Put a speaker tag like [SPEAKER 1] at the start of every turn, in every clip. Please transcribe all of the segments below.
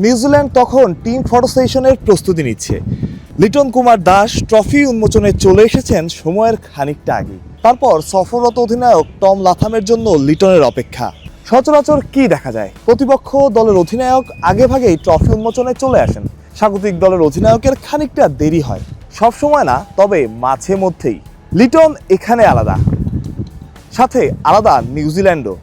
[SPEAKER 1] New Zealand তখন team photo সেশনের প্রস্তুতি নিচ্ছে। লিটন কুমার দাস ট্রফি উন্মোচনে চলে এসেছেন সময়ের খানিকটা আগে। তারপর সফররত অধিনায়ক টম লাথামের জন্য লিটনের অপেক্ষা। সচরাচর কি দেখা যায়, প্রতিপক্ষ দলের অধিনায়ক আগেভাগেই ট্রফি উন্মোচনে চলে আসেন, স্বাগতিক দলের অধিনায়কের খানিকটা দেরি হয়, সব সময় না, তবে মাঝে মধ্যেই। লিটন এখানে আলাদা, সাথে আলাদা নিউজিল্যান্ডও।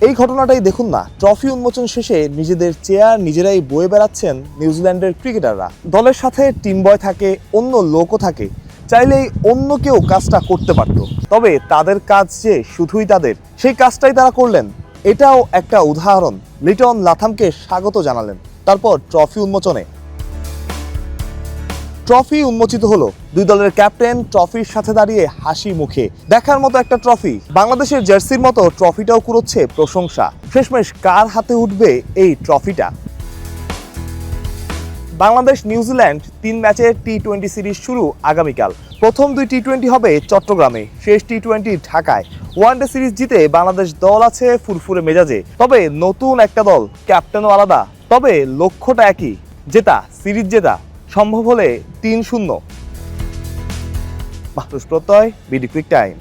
[SPEAKER 1] এই ঘটনাটাই দেখুন না, ট্রফি উন্মোচন শেষে নিজেদের চেয়ার নিজেরাই বয়ে বেড়াচ্ছেন নিউজিল্যান্ডের ক্রিকেটাররা। দলের সাথে টিম বয় থাকে, অন্য লোকও থাকে, চাইলেই অন্য কেউ কাজটা করতে পারত, তবে তাদের কাজ যে শুধুই তাদের, সেই কাজটাই তারা করলেন। এটাও একটা উদাহরণ। লিটন লাথামকে স্বাগত জানালেন, তারপর ট্রফি উন্মোচনে। ট্রফি উন্মোচিত হলো, দুই দলের ক্যাপ্টেন ট্রফির সাথে দাঁড়িয়ে হাসি মুখে। দেখার মতো একটা ট্রফি, বাংলাদেশের জার্সির মতো ট্রফিটাও কুড়োচ্ছে প্রশংসা। শেষমেশ কার হাতে উঠবে এই ট্রফিটা? বাংলাদেশ নিউজিল্যান্ড 3 ম্যাচের টি-20 সিরিজ শুরু আগামীকাল। প্রথম 2 টি-20 হবে চট্টগ্রামে, শেষ টি-20 ঢাকায়। ওয়ানডে সিরিজ জিতে বাংলাদেশ দল আছে ফুরফুরে মেজাজে। তবে নতুন একটা দল, ক্যাপ্টেনও আলাদা, তবে লক্ষ্যটা একই, জেতা, সিরিজ জেতা, সম্ভব হলে 3-0। মাহফুজ প্রত্যয়, বিডি কুইক টাইম।